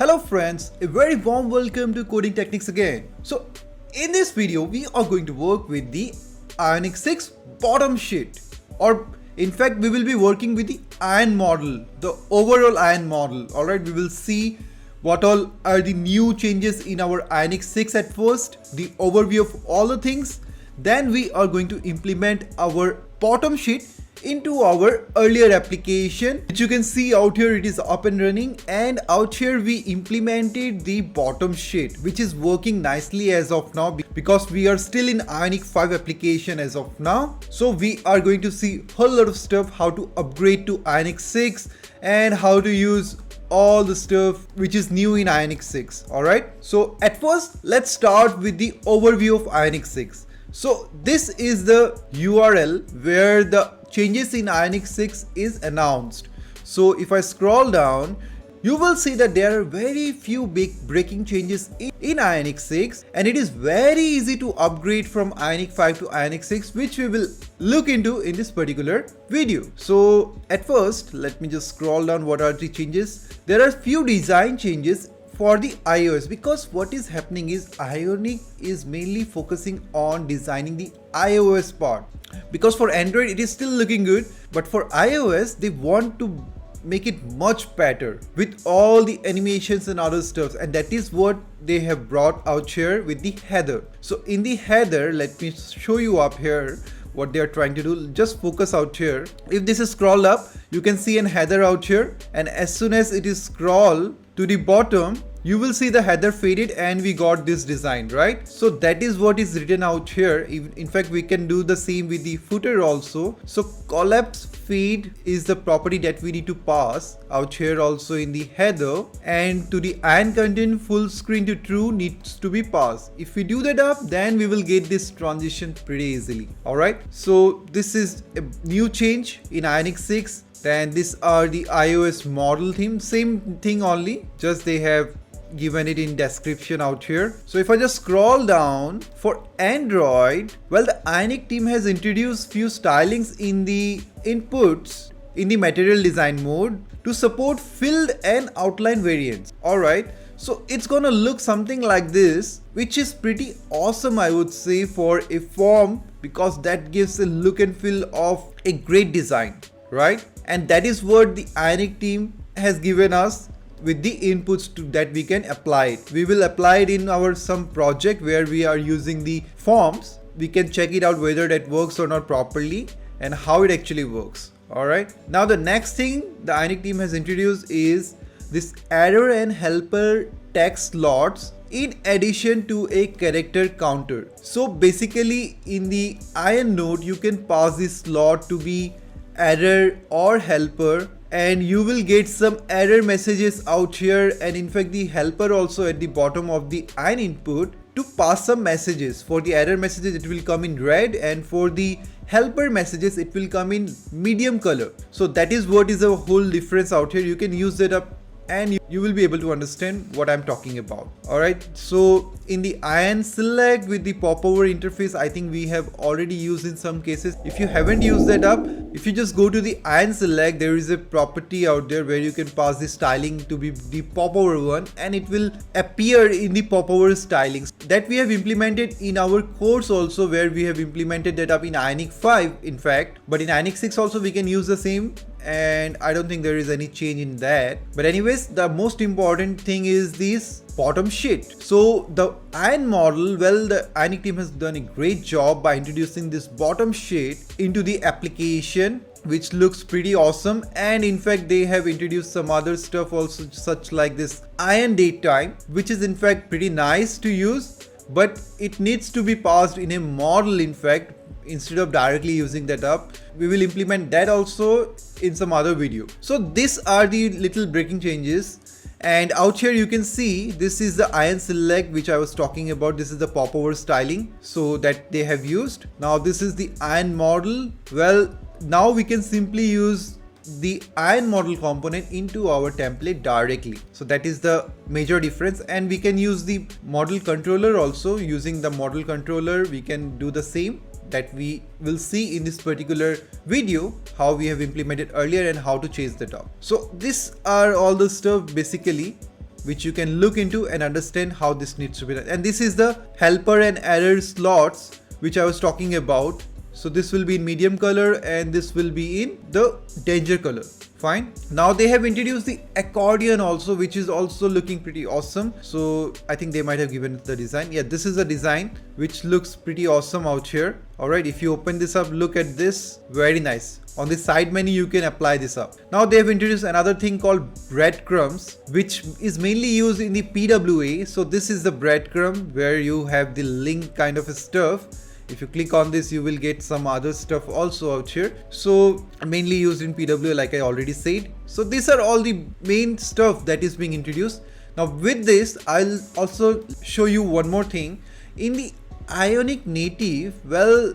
Hello friends, a very warm welcome to Coding Techniques again. So in this video we are going to work with the Ionic 6 bottom sheet, or in fact we will be working with the ion model, the overall ion model. Alright, we will see what all are the new changes in our Ionic 6 at first, the overview of all the things. Then we are going to implement our bottom sheet into our earlier application, which you can see out here. It is up and running, and out here we implemented the bottom sheet, which is working nicely as of now because we are still in Ionic 5 application as of now. So we are going to see a whole lot of stuff, how to upgrade to Ionic 6 and how to use all the stuff which is new in Ionic 6. Alright, so at first let's start with the overview of Ionic 6. So this is the URL where the changes in Ionic 6 is announced. So if I scroll down, you will see that there are very few big breaking changes in Ionic 6, and it is very easy to upgrade from Ionic 5 to Ionic 6, which we will look into in this particular video. So at first, let me just scroll down. What are the changes? There are few design changes for the iOS, because what is happening is Ionic is mainly focusing on designing the iOS part, because for Android it is still looking good, but for iOS they want to make it much better with all the animations and other stuff, and that is what they have brought out here with the header. So in the header, let me show you up here what they are trying to do. Just focus out here. If this is scrolled up, you can see an header out here, and as soon as it is scrolled to the bottom, you will see the header faded and we got this design, right? So that is what is written out here. In fact, we can do the same with the footer also. So collapse fade is the property that we need to pass out here also in the header, and to the ion content full screen to true needs to be passed. If we do that up, then we will get this transition pretty easily. Alright, so this is a new change in Ionic 6. Then these are the iOS model theme, same thing only, just they have given it in description out here. So if I just scroll down for Android, well, the Ionic team has introduced few stylings in the inputs in the material design mode to support filled and outline variants. Alright, so it's gonna look something like this, which is pretty awesome, I would say, for a form, because that gives a look and feel of a great design, right? And that is what the Ionic team has given us with the inputs that we can apply it. We will apply it in our some project where we are using the forms. We can check it out whether that works or not properly and how it actually works. Alright, now the next thing the Ionic team has introduced is this error and helper text slots in addition to a character counter. So basically in the ion node, you can pass this slot to be error or helper, and you will get some error messages out here, and in fact the helper also at the bottom of the ion input to pass some messages. For the error messages it will come in red, and for the helper messages it will come in medium color. So that is what is a whole difference out here. You can use that up and you will be able to understand what I'm talking about. Alright, so in the ion select with the popover interface, I think we have already used in some cases. If you haven't used that up, if you just go to the ion select, there is a property out there where you can pass the styling to be the popover one, and it will appear in the popover stylings that we have implemented in our course also, where we have implemented that up in Ionic 5 in fact, but in Ionic 6 also we can use the same, and I don't think there is any change in that. But anyways, the most important thing is this bottom sheet. So the ion model, well, the Ionic team has done a great job by introducing this bottom sheet into the application, which looks pretty awesome. And in fact they have introduced some other stuff also, such like this ion datetime, which is in fact pretty nice to use, but it needs to be passed in a model in fact, instead of directly using that up. We will implement that also in some other video. So these are the little breaking changes, and out here you can see this is the ion select which I was talking about. This is the popover styling so that they have used. Now this is the ion model. Well, now we can simply use the ion model component into our template directly. So that is the major difference, and we can use the model controller also. Using the model controller we can do the same that we will see in this particular video, how we have implemented earlier and how to chase that up. So these are all the stuff basically which you can look into and understand how this needs to be done. And this is the helper and error slots which I was talking about. So this will be in medium color and this will be in the danger color. Fine. Now they have introduced the accordion also, which is also looking pretty awesome. So I think they might have given the design. Yeah, this is a design which looks pretty awesome out here. Alright, if you open this up, look at this. Very nice. On the side menu, you can apply this up. Now they have introduced another thing called breadcrumbs, which is mainly used in the PWA. So this is the breadcrumb where you have the link kind of a stuff. If you click on this, you will get some other stuff also out here. So mainly used in PWA, like I already said. So these are all the main stuff that is being introduced. Now with this, I'll also show you one more thing. In the Ionic native, well,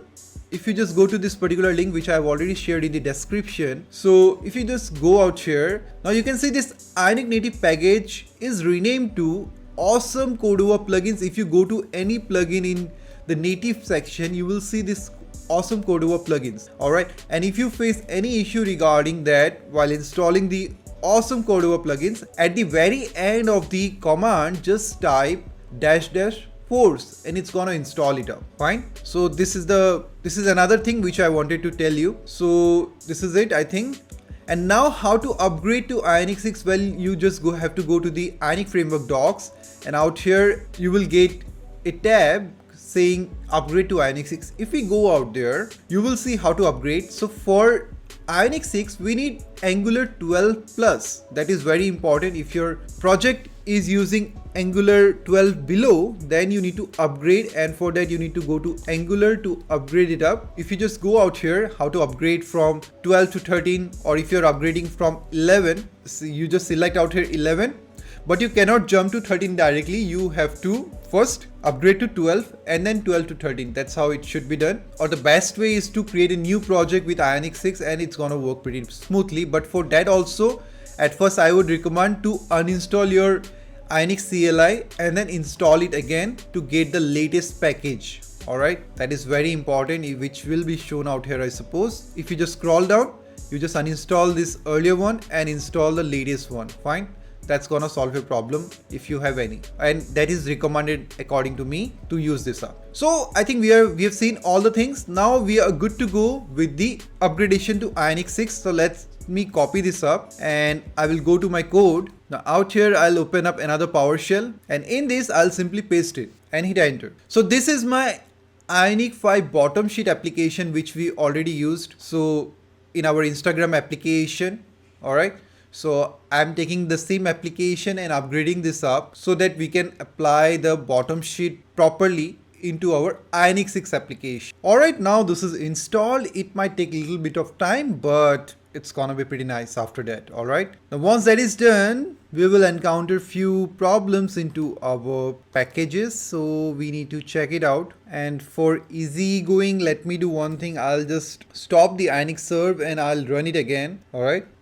if you just go to this particular link, which I have already shared in the description. So if you just go out here, now you can see this Ionic native package is renamed to Awesome Cordova plugins. If you go to any plugin in the native section, you will see this Awesome Cordova plugins. Alright, and if you face any issue regarding that while installing the Awesome Cordova plugins, at the very end of the command, just type --force and it's gonna install it up. Fine. So this is another thing which I wanted to tell you. So this is it, I think. And now how to upgrade to Ionic 6? Well, you just have to go to the Ionic framework docs, and out here you will get a tab saying upgrade to Ionic 6. If we go out there, you will see how to upgrade. So for Ionic 6, we need Angular 12 plus. That is very important. If your project is using Angular 12 below, then you need to upgrade, and for that you need to go to Angular to upgrade it up. If you just go out here, how to upgrade from 12 to 13, or if you're upgrading from 11, so you just select out here 11. But you cannot jump to 13 directly. You have to first upgrade to 12 and then 12 to 13. That's how it should be done. Or the best way is to create a new project with Ionic 6 and it's gonna work pretty smoothly. But for that also, at first I would recommend to uninstall your Ionic CLI and then install it again to get the latest package. Alright, that is very important, which will be shown out here, I suppose. If you just scroll down, you just uninstall this earlier one and install the latest one. Fine. That's gonna solve your problem if you have any, and that is recommended according to me to use this up. So I think we have seen all the things. Now we are good to go with the upgradation to Ionic 6. So let me copy this up and I will go to my code. Now out here I'll open up another PowerShell, and in this I'll simply paste it and hit enter. So this is my Ionic 5 bottom sheet application which we already used. So in our Instagram application, alright. So I'm taking the same application and upgrading this up so that we can apply the bottom sheet properly into our Ionic 6 application. Alright, now this is installed. It might take a little bit of time, but it's gonna be pretty nice after that. Alright, now once that is done, we will encounter few problems into our packages, so we need to check it out. And for easy going, let me do one thing. I'll just stop the Ionic serve and I'll run it again.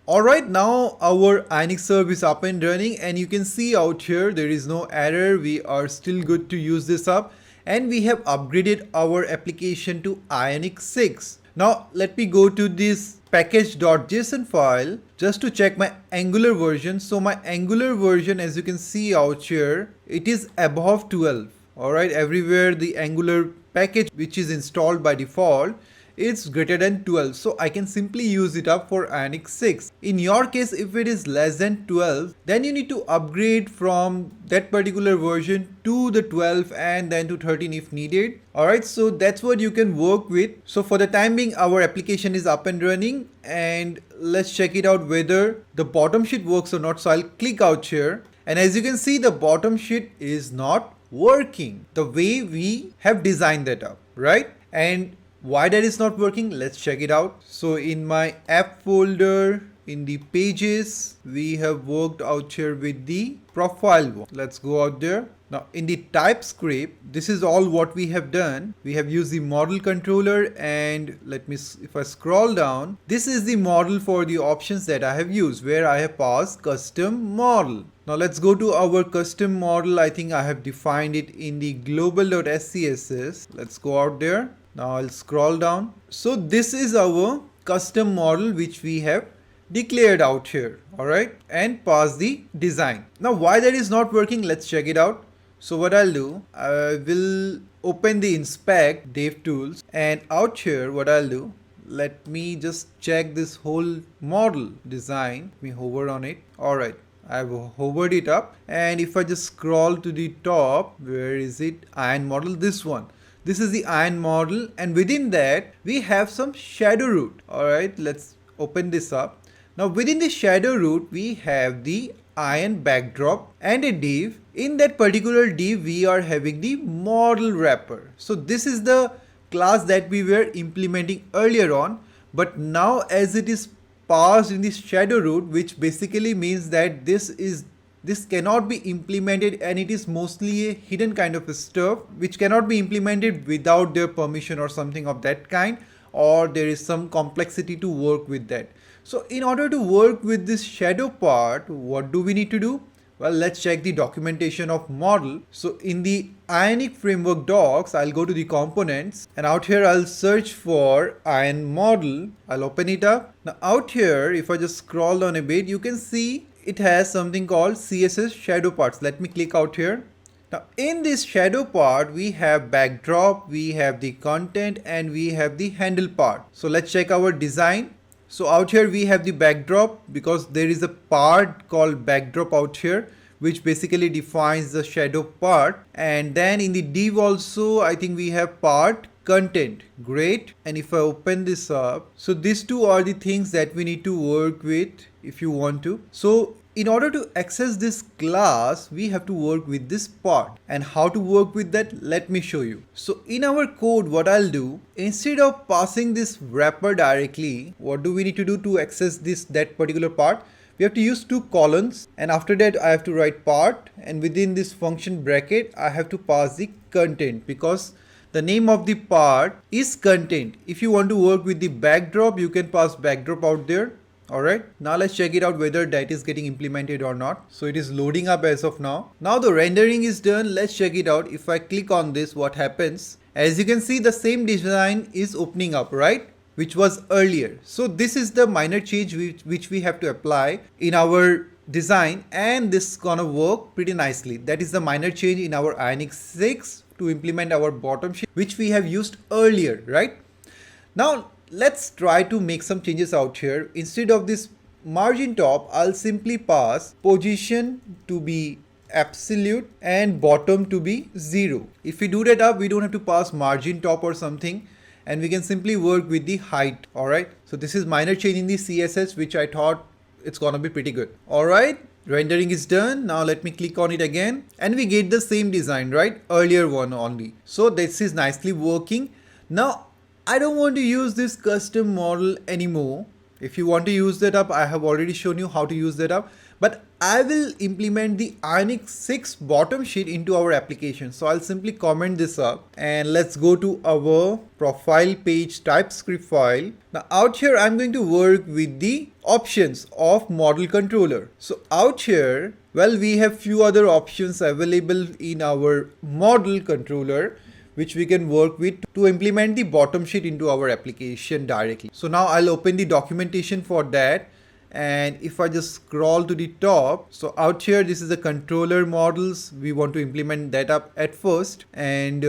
Alright, now our Ionic serve is up and running, and you can see out here there is no error. We are still good to use this up, and we have upgraded our application to Ionic 6. Now let me go to this package.json file just to check my Angular version. So my Angular version, as you can see out here, it is above 12. Alright, everywhere the Angular package which is installed by default, it's greater than 12, so I can simply use it up for Ionic 6. In your case, if it is less than 12, then you need to upgrade from that particular version to the 12 and then to 13 if needed. Alright, so that's what you can work with. So for the time being, our application is up and running, and let's check it out whether the bottom sheet works or not. So I'll click out here, and as you can see, the bottom sheet is not working the way we have designed that up, right? And why that is not working, let's check it out. So in my app folder, in the pages, we have worked out here with the profile one. Let's go out there. Now in the TypeScript, this is all what we have done. We have used the ModalController, and let me, if I scroll down, this is the model for the options that I have used, where I have passed custom model. Now let's go to our custom model. I think I have defined it in the global.scss. Let's go out there. Now I'll scroll down. So this is our custom model which we have declared out here, alright, and pass the design. Now why that is not working, let's check it out. So what I'll do, I will open the inspect dev tools, and out here what I'll do, let me just check this whole model design. Let me hover on it. Alright, I've hovered it up, and if I just scroll to the top, where is it? Ion model, this one. This is the ion model, and within that we have some shadow root. Alright, let's open this up. Now within the shadow root we have the ion backdrop and a div. In that particular div we are having the model wrapper. So this is the class that we were implementing earlier on, but now as it is passed in the shadow root, which basically means that this cannot be implemented, and it is mostly a hidden kind of stuff which cannot be implemented without their permission or something of that kind, or there is some complexity to work with that. So in order to work with this shadow part, what do we need to do? Well, let's check the documentation of model. So in the Ionic framework docs, I'll go to the components, and out here I'll search for ion model. I'll open it up. Now out here, if I just scroll down a bit, you can see it has something called CSS shadow parts. Let me click out here. Now in this shadow part, we have backdrop, we have the content, and we have the handle part. So let's check our design. So out here we have the backdrop, because there is a part called backdrop out here which basically defines the shadow part, and then in the div also I think we have part content. Great. And if I open this up, so these two are the things that we need to work with if you want to. So in order to access this class, we have to work with this part. And how to work with that, let me show you. So in our code, what I'll do, instead of passing this wrapper directly, what do we need to do to access that particular part? We have to use two colons, and after that I have to write part, and within this function bracket I have to pass the content, because the name of the part is content. If you want to work with the backdrop, you can pass backdrop out there. Alright, now let's check it out whether that is getting implemented or not. So it is loading up as of now. Now the rendering is done. Let's check it out. If I click on this, what happens? As you can see, the same design is opening up, right? Which was earlier. So this is the minor change which we have to apply in our design, and this is gonna work pretty nicely. That is the minor change in our Ionic 6 to implement our bottom sheet, which we have used earlier, right? Now let's try to make some changes out here. Instead of this margin top, I'll simply pass position to be absolute and bottom to be 0. If we do that up, we don't have to pass margin top or something, and we can simply work with the height. Alright, so this is minor change in the CSS, which I thought it's gonna be pretty good. Alright, rendering is done. Now let me click on it again, and we get the same design, right? Earlier one only. So this is nicely working. Now I don't want to use this custom model anymore. If you want to use that up, I have already shown you how to use that up, but I will implement the Ionic 6 bottom sheet into our application. So I'll simply comment this up, and let's go to our profile page TypeScript file. Now out here, I'm going to work with the options of ModalController. So out here, well, we have few other options available in our ModalController, which we can work with to implement the bottom sheet into our application directly. So now I'll open the documentation for that. And if I just scroll to the top, so out here, this is the controller models. We want to implement that up at first, and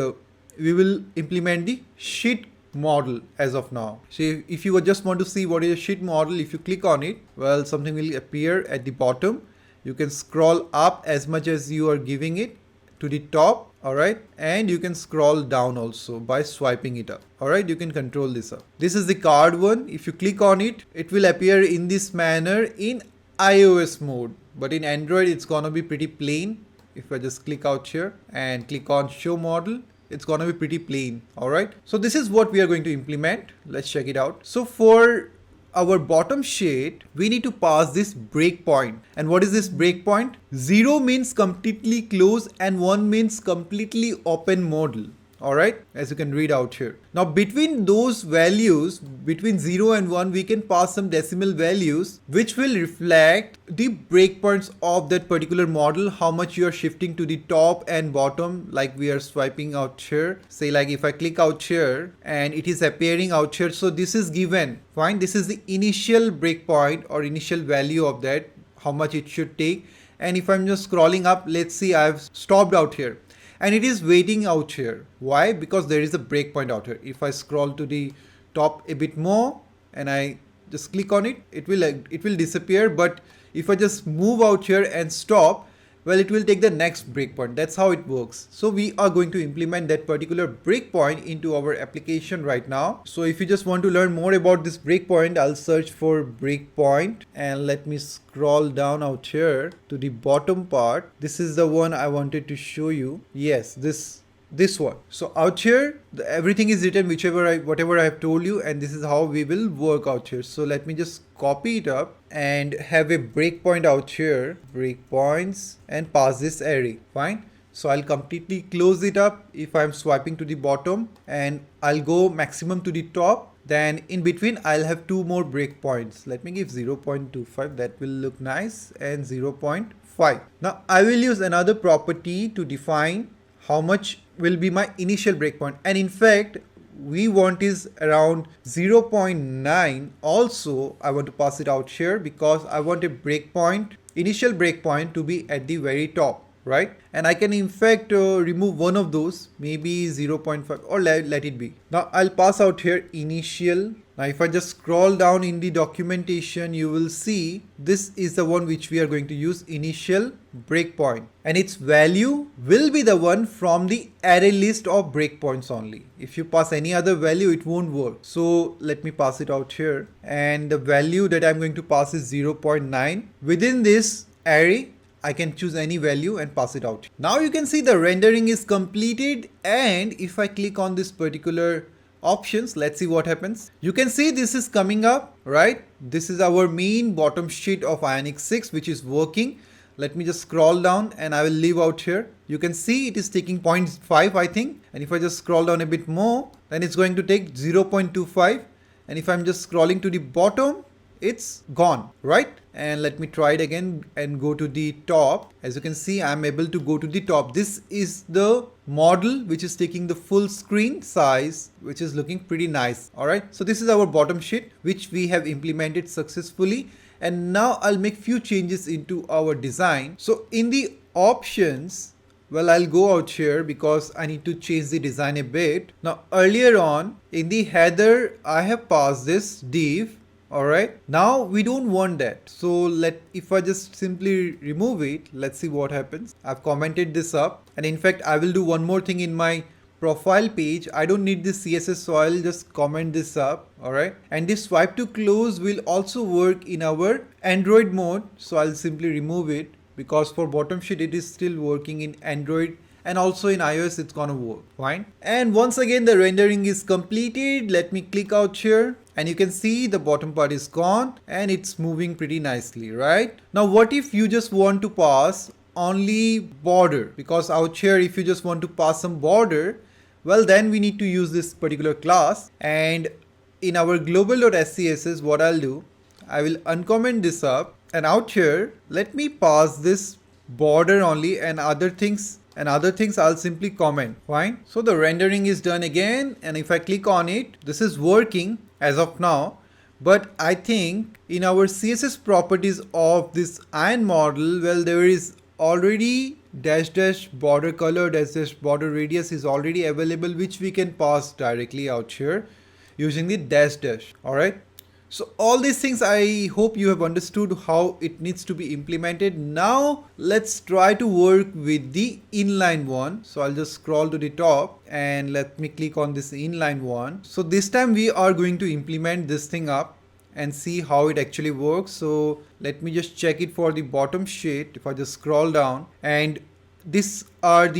we will implement the sheet model as of now. So if you just want to see what is a sheet model, if you click on it, well, something will appear at the bottom. You can scroll up as much as you are giving it to the top. Alright, and you can scroll down also by swiping it up. Alright, you can control this up. This is the card one. If you click on it, it will appear in this manner in iOS mode, but in Android it's gonna be pretty plain. If I just click out here and click on show model, it's gonna be pretty plain. Alright, so this is what we are going to implement. Let's check it out. So for our bottom sheet, we need to pass this breakpoint. And what is this breakpoint? 0 means completely closed and 1 means completely open model. Alright, as you can read out here. Now between those values, between 0 and 1, we can pass some decimal values which will reflect the breakpoints of that particular model, how much you are shifting to the top and bottom, like we are swiping out here. Say like if I click out here and it is appearing out here, so this is given, fine, this is the initial breakpoint or initial value of that, how much it should take. And if I'm just scrolling up, let's see I've stopped out here. And it is waiting out here. Why? Because there is a breakpoint out here. If I scroll to the top a bit more and I just click on it, it will disappear. But if I just move out here and stop, well, it will take the next breakpoint. That's how it works. So we are going to implement that particular breakpoint into our application right now. So if you just want to learn more about this breakpoint, I'll search for breakpoint and let me scroll down out here to the bottom part. This is the one I wanted to show you. Yes, this one. So out here, everything is written whatever I have told you, and this is how we will work out here. So let me just copy it up and have a breakpoint out here, breakpoints, and pass this array. Fine. So I'll completely close it up if I'm swiping to the bottom, and I'll go maximum to the top. Then in between, I'll have two more breakpoints. Let me give 0.25. That will look nice, and 0.5. Now I will use another property to define how much will be my initial breakpoint, and in fact we want is around 0.9. also I want to pass it out here because I want a breakpoint, initial breakpoint, to be at the very top, right? And I can in fact remove one of those, maybe 0.5, or let it be. Now I'll pass out here initial. Now if I just scroll down in the documentation, you will see this is the one which we are going to use, initial breakpoint, and its value will be the one from the array list of breakpoints only. If you pass any other value, it won't work. So let me pass it out here, and the value that I'm going to pass is 0.9. Within this array, I can choose any value and pass it out. Now you can see the rendering is completed, and if I click on this particular options, let's see what happens. You can see this is coming up, right? This is our main bottom sheet of Ionic 6 which is working. Let me just scroll down and I will leave out here. You can see it is taking 0.5, I think, and if I just scroll down a bit more, then it's going to take 0.25, and if I'm just scrolling to the bottom, it's gone, right? And let me try it again and go to the top. As you can see, I'm able to go to the top. This is the model which is taking the full screen size, which is looking pretty nice. All right, so this is our bottom sheet which we have implemented successfully, and now I'll make few changes into our design. So in the options, well, I'll go out here because I need to change the design a bit. Now earlier on in the header, I have passed this div. Alright, now we don't want that. So if I just simply remove it, let's see what happens. I've commented this up, and in fact I will do one more thing in my profile page. I don't need this CSS, so I'll just comment this up. Alright, and this swipe to close will also work in our Android mode, so I'll simply remove it because for bottom sheet it is still working in Android, and also in iOS it's gonna work fine. And once again the rendering is completed. Let me click out here, and you can see the bottom part is gone and it's moving pretty nicely, right? Now what if you just want to pass only border? Because out here if you just want to pass some border, well then we need to use this particular class. And in our global.scss, what I'll do, I will uncomment this up, and out here let me pass this border only, and other things I'll simply comment. Fine. So the rendering is done again, and if I click on it, this is working as of now. But I think in our CSS properties of this ion model, well, there is already dash border color, dash border radius is already available, which we can pass directly out here using the dash. All right. So all these things, I hope you have understood how it needs to be implemented. Now let's try to work with the inline one. So I'll just scroll to the top and let me click on this inline one. So this time we are going to implement this thing up and see how it actually works. So let me just check it for the bottom sheet. If I just scroll down, and these are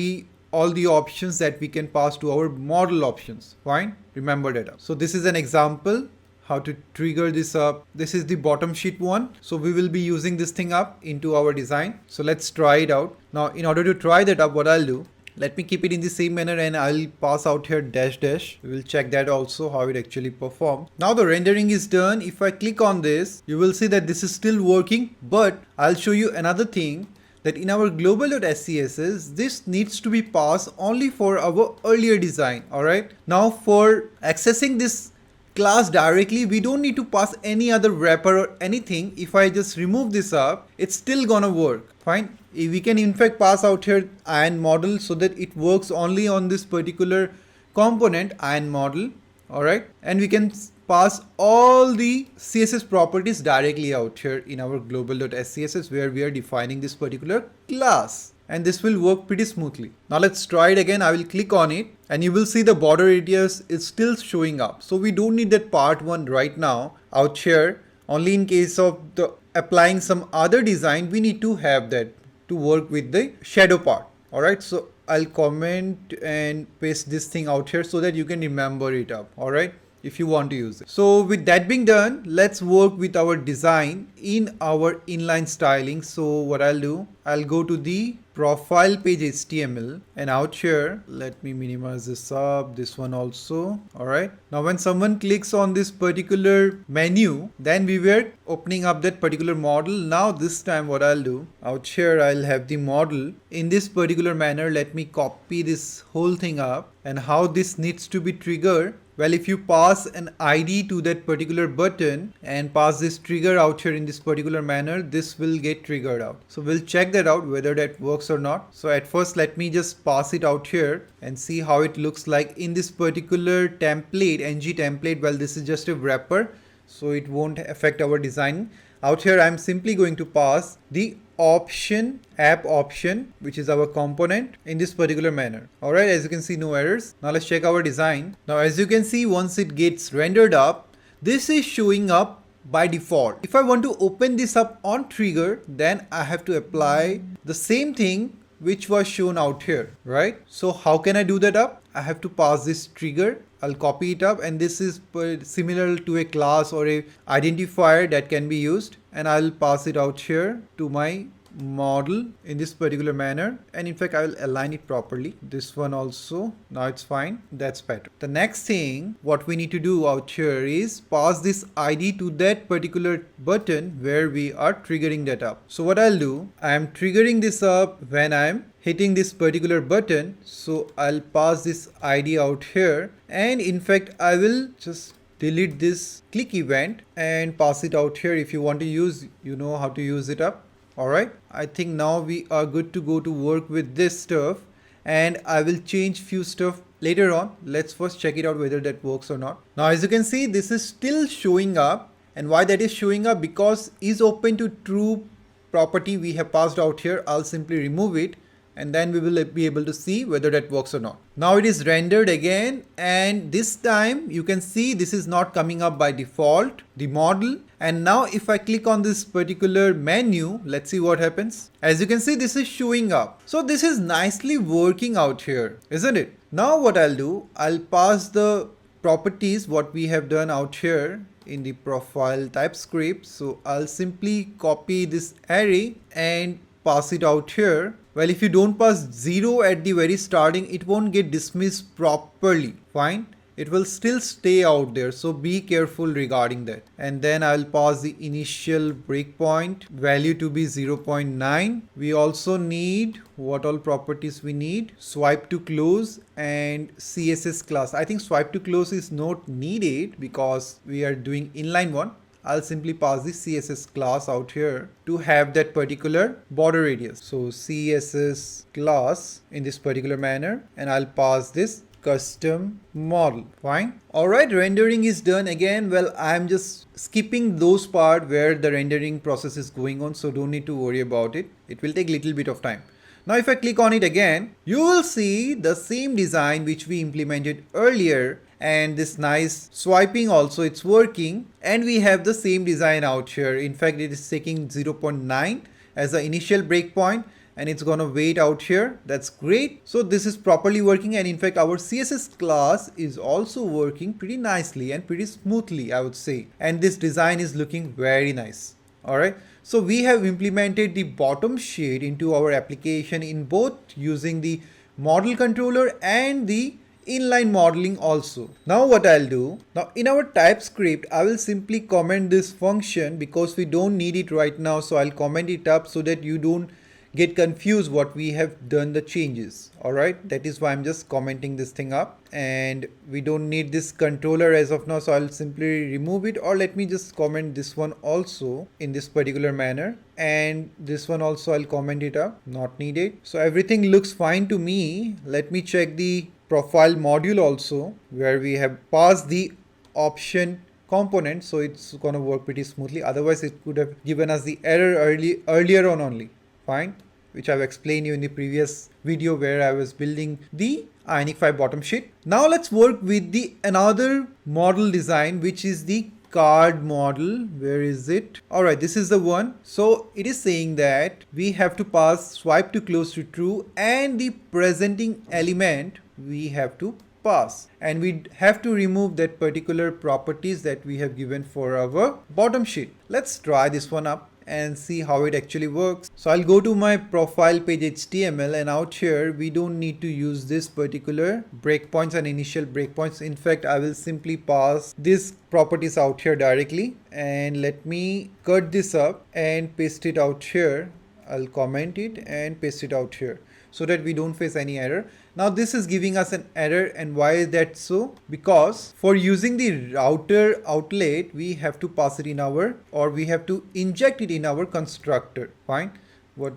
all the options that we can pass to our model options. Fine, remember that. So this is an example how to trigger this up. This is the bottom sheet one. So we will be using this thing up into our design. So let's try it out. Now in order to try that up, what I'll do, Let me keep it in the same manner and I'll pass out here dash dash. We will check that also how it actually performs. Now the rendering is done. If I click on this, you will see that this is still working, but I'll show you another thing, that in our global.scss, this needs to be passed only for our earlier design. Alright. Now for accessing this class directly, we don't need to pass any other wrapper or anything. If I just remove this up, it's still gonna work. Fine. We can in fact pass out here ion-modal so that it works only on this particular component ion-modal. Alright. And we can pass all the CSS properties directly out here in our global.scss where we are defining this particular class. And this will work pretty smoothly. Now let's try it again. I will click on it and you will see the border radius is still showing up. So we don't need that part 1 right now out here. Only in case of the applying some other design, we need to have that to work with the shadow part. Alright, so I'll comment and paste this thing out here so that you can remember it up. Alright, if you want to use it. So with that being done, let's work with our design in our inline styling. So what I'll do, I'll go to the profile page HTML and out here, let me minimize this up, this one also. Alright. Now when someone clicks on this particular menu, then we were opening up that particular model. Now this time what I'll do, out here I'll have the model in this particular manner. Let me copy this whole thing up and how this needs to be triggered. Well, if you pass an ID to that particular button and pass this trigger out here in this particular manner, this will get triggered out. So we'll check that out whether that works or not. So at first, let me just pass it out here and see how it looks like in this particular template, ng template. Well, this is just a wrapper, so it won't affect our design. Out here, I'm simply going to pass the option, app option, which is our component in this particular manner. Alright, as you can see, no errors. Now let's check our design. Now as you can see, once it gets rendered up, this is showing up by default. If I want to open this up on trigger, then I have to apply the same thing which was shown out here, right? So how can I do that up? I have to pass this trigger. I'll copy it up, and this is similar to a class or a identifier that can be used, and I'll pass it out here to my model in this particular manner, and in fact I will align it properly. This one also, now it's fine, that's better. The next thing what we need to do out here is pass this ID to that particular button where we are triggering that up. So what I'll do, I am triggering this up when I'm hitting this particular button, so I'll pass this ID out here, and in fact I will just delete this click event and pass it out here. If you want to use, you know how to use it up. Alright, I think now we are good to go to work with this stuff, and I will change few stuff later on. Let's first check it out whether that works or not. Now as you can see, this is still showing up, and why that is showing up, because is open to true property we have passed out here. I'll simply remove it, and then we will be able to see whether that works or not. Now it is rendered again, and this time you can see this is not coming up by default, the model. And now if I click on this particular menu, let's see what happens. As you can see, this is showing up. So this is nicely working out here, isn't it? Now what I'll do, I'll pass the properties what we have done out here in the profile TypeScript. So I'll simply copy this array and pass it out here. Well, if you don't pass 0 at the very starting, it won't get dismissed properly. Fine. It will still stay out there, so be careful regarding that. And then I'll pass the initial breakpoint value to be 0.9. We also need what all properties we need: swipe to close and CSS class. I think swipe to close is not needed because we are doing inline one. I'll simply pass the CSS class out here to have that particular border radius. So CSS class in this particular manner, and I'll pass this custom model. Fine. Alright, rendering is done again. Well, I'm just skipping those part where the rendering process is going on, so don't need to worry about it. It will take a little bit of time. Now if I click on it again, you will see the same design which we implemented earlier, and this nice swiping also, it's working, and we have the same design out here. In fact, it is taking 0.9 as the initial breakpoint, and it's gonna wait out here. That's great. So this is properly working, and in fact our CSS class is also working pretty nicely and pretty smoothly, I would say, and this design is looking very nice. Alright, so we have implemented the bottom shade into our application in both using the model controller and the inline modeling also. Now what I'll do, now in our TypeScript, I will simply comment this function because we don't need it right now. So I'll comment it up so that you don't get confused what we have done the changes. Alright, that is why I'm just commenting this thing up, and we don't need this controller as of now, so I'll simply remove it, or let me just comment this one also in this particular manner, and this one also I'll comment it up, not needed. So everything looks fine to me. Let me check the profile module also, where we have passed the option component, so it's gonna work pretty smoothly. Otherwise it could have given us the error earlier on only. Fine, which I've explained you in the previous video where I was building the Ionic 5 bottom sheet. Now let's work with the another model design, which is the card model. Where is it? Alright, this is the one. So it is saying that we have to pass swipe to close to true, and the presenting element we have to pass, and we have to remove that particular properties that we have given for our bottom sheet. Let's try this one up and see how it actually works. So I'll go to my profile page HTML, and out here we don't need to use this particular breakpoints and initial breakpoints. In fact, I will simply pass these properties out here directly, and let me cut this up and paste it out here. I'll comment it and paste it out here so that we don't face any error. Now this is giving us an error, and why is that so? Because for using the router outlet, we have to pass it in our, or we have to inject it in our constructor. Fine.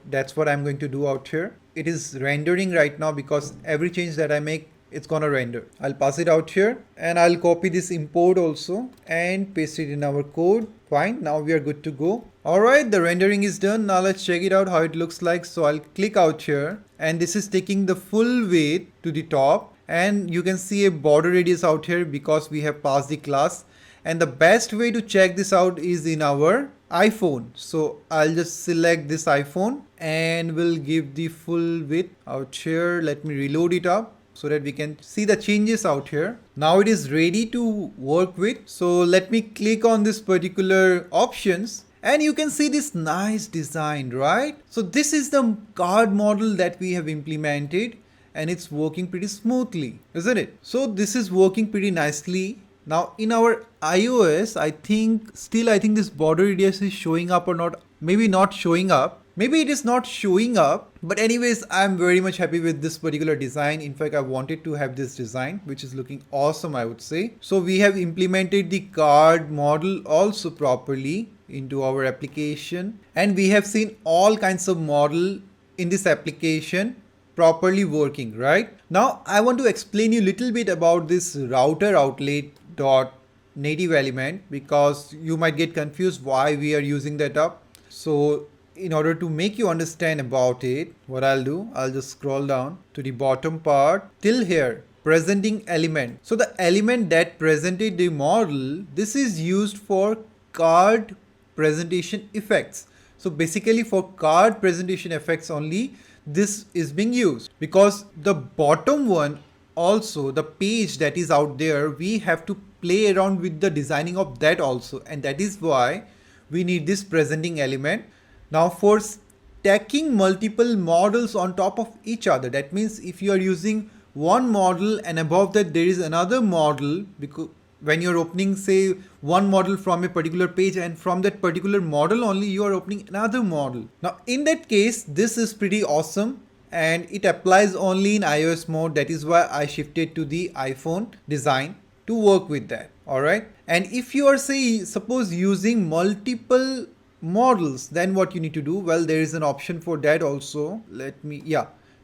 That's what I'm going to do out here. It is rendering right now because every change that I make, it's gonna render. I'll pass it out here, and I'll copy this import also and paste it in our code. Fine, now we are good to go. Alright, the rendering is done. Now let's check it out how it looks like. So I'll click out here, and this is taking the full weight to the top, and you can see a border radius out here because we have passed the class. And the best way to check this out is in our iPhone. So I'll just select this iPhone and we'll give the full width out here. Let me reload it up so that we can see the changes out here. Now it is ready to work with. So let me click on this particular options, and you can see this nice design, right? So this is the card model that we have implemented, and it's working pretty smoothly, isn't it? So this is working pretty nicely. Now in our iOS, I think this border radius is showing up or not. Maybe not showing up. Maybe it is not showing up, but anyways, I'm very much happy with this particular design. In fact, I wanted to have this design, which is looking awesome, I would say. So we have implemented the card model also properly into our application, and we have seen all kinds of model in this application properly working, right? Now I want to explain you a little bit about this router outlet dot native element, because you might get confused why we are using that up. So in order to make you understand about it, what I'll do, I'll just scroll down to the bottom part till here, presenting element. So the element that presented the model, this is used for card presentation effects. So basically for card presentation effects only this is being used, because the bottom one also, the page that is out there, we have to play around with the designing of that also, and that is why we need this presenting element. Now for stacking multiple models on top of each other, that means if you are using one model and above that there is another model, because when you're opening say one model from a particular page, and from that particular model only you are opening another model. Now in that case, this is pretty awesome, and it applies only in iOS mode. That is why I shifted to the iPhone design to work with that. Alright, and if you are suppose using multiple models, then what you need to do, well, there is an option for that also.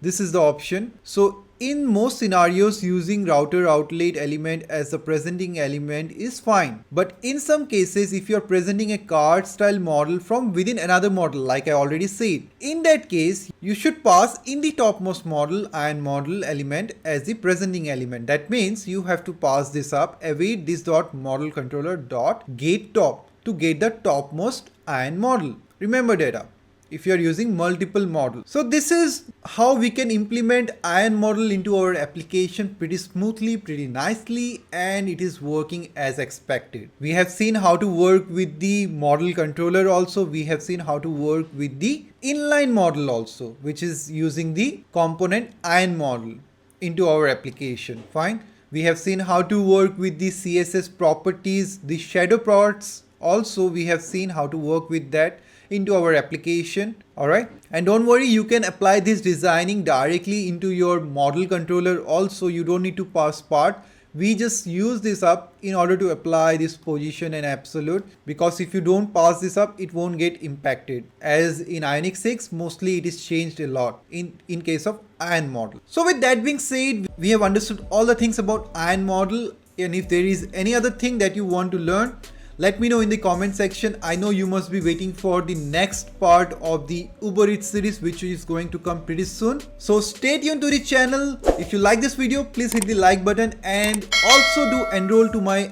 This is the option. So in most scenarios, using router outlet element as a presenting element is fine, but in some cases if you are presenting a card style model from within another model, like I already said, in that case you should pass in the topmost model ion-modal element as the presenting element. That means you have to pass this up, await this dot ModalController dot get top to get the topmost ion model. Remember that up. if you are using multiple models. So this is how we can implement ion model into our application pretty smoothly, pretty nicely, and it is working as expected. We have seen how to work with the model controller also. We have seen how to work with the inline model also, which is using the component ion model into our application. Fine. We have seen how to work with the CSS properties, the shadow parts. Also, we have seen how to work with that into our application. Alright, and don't worry, you can apply this designing directly into your model controller also. You don't need to pass part. We just use this up in order to apply this position and absolute, because if you don't pass this up, it won't get impacted. As in Ionic 6, mostly it is changed a lot in case of ion model. So with that being said, we have understood all the things about ion model, and if there is any other thing that you want to learn, let me know in the comment section. I know you must be waiting for the next part of the Uber Eats series, which is going to come pretty soon. So stay tuned to the channel. If you like this video, please hit the like button, and also do enroll to my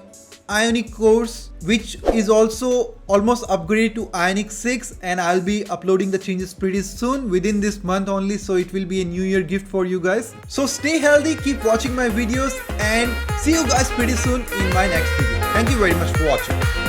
Ionic course, which is also almost upgraded to Ionic 6, and I'll be uploading the changes pretty soon within this month only, so it will be a new year gift for you guys. So stay healthy, keep watching my videos, and see you guys pretty soon in my next video. Thank you very much for watching.